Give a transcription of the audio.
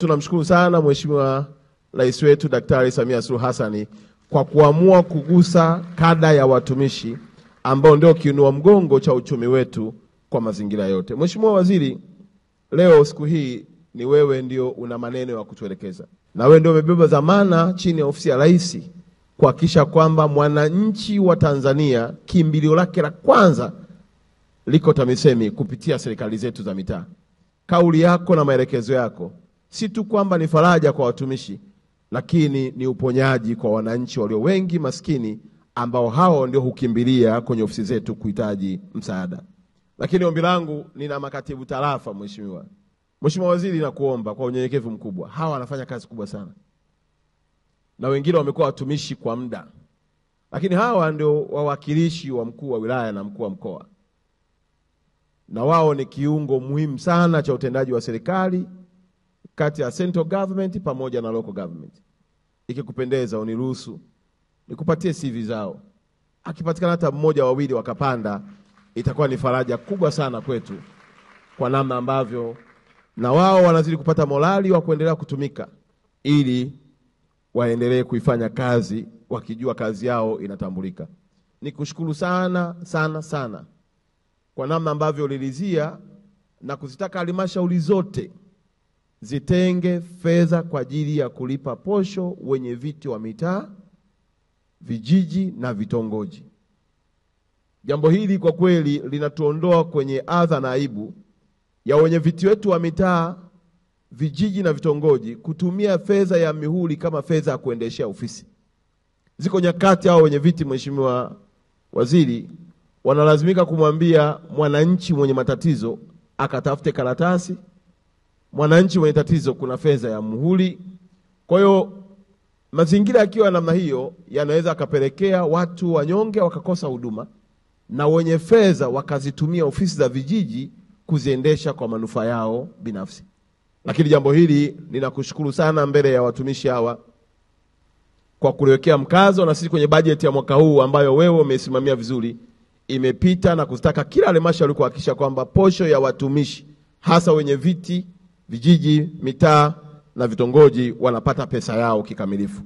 Tunamshukuru sana Mheshimiwa Rais wetu Daktari Samia Suluhu Hassan kwa kuamua kugusa kada ya watumishi ambao ndio kiinua mgongo cha uchumi wetu kwa mazingira yote. Mheshimiwa Waziri, leo siku hii ni wewe ndio una maneno ya kutuelekeza. Na wewe ndio umebeba dhamana chini ya ofisi ya Rais kuhakikisha kwamba mwananchi wa Tanzania kimbilio lake la kwanza liko TAMISEMI kupitia serikali zetu za mitaa. Kauli yako na maelekezo yako si tu kwamba ni faraja kwa watumishi, lakini ni uponyaji kwa wananchi walio wengi maskini ambao hao ndio hukimbilia kwenye ofisi zetu kuhitaji msaada. Lakini ombi langu, nina makatibu tarafa Mheshimiwa Waziri, nakuomba kwa unyenyekevu mkubwa, hawa wanafanya kazi kubwa sana. Na wengine wamekuwa watumishi kwa muda. Lakini hawa ndio wawakilishi wa mkuu wa wilaya na mkuu wa mkoa. Na wao ni kiungo muhimu sana cha utendaji wa serikali kati ya central government pamoja na local government. Ikikupendeza uniruhusu nikupatie CV zao. Akipatikana hata mmoja wawili wakapanda, itakuwa ni faraja kubwa sana kwetu, kwa namna ambavyo na wao wanazidi kupata morali wa kuendelea kutumika ili waendelee kuifanya kazi wakijua kazi yao inatambulika. Nikushukuru sana sana sana kwa namna ambavyo ulilizia na kuzitaka halmashauri zote zitenge fedha kwa ajili ya kulipa posho wenye viti wa mitaa, vijiji na vitongoji. Jambo hili kwa kweli linatuondoa kwenye adha na aibu ya wenye viti wetu wa mitaa, vijiji na vitongoji kutumia fedha ya mihuri kama fedha ya kuendeshea ofisi. Ziko nyakati hao wenye viti, Mheshimiwa Waziri, wanalazimika kumwambia mwananchi mwenye matatizo akatafute karatasi. Mwananchi mwenye tatizo kuna fedha ya muhuri. Kwa hiyo mazingira yakiwa namna hiyo yanaweza akapelekea watu wanyonge wakakosa huduma na wenye fedha wakazitumia ofisi za vijiji kuziendesha kwa manufaa yao binafsi. Lakini jambo hili ninakushukuru sana mbele ya watumishi hawa kwa kuliwekea mkazo, na sisi kwenye bajeti ya mwaka huu ambayo wewe umesimamia vizuri imepita na kustaka kila halmashauri kuhakikisha kwamba posho ya watumishi hasa wenye viti, vijiji, mitaa na vitongoji wanapata pesa yao kikamilifu.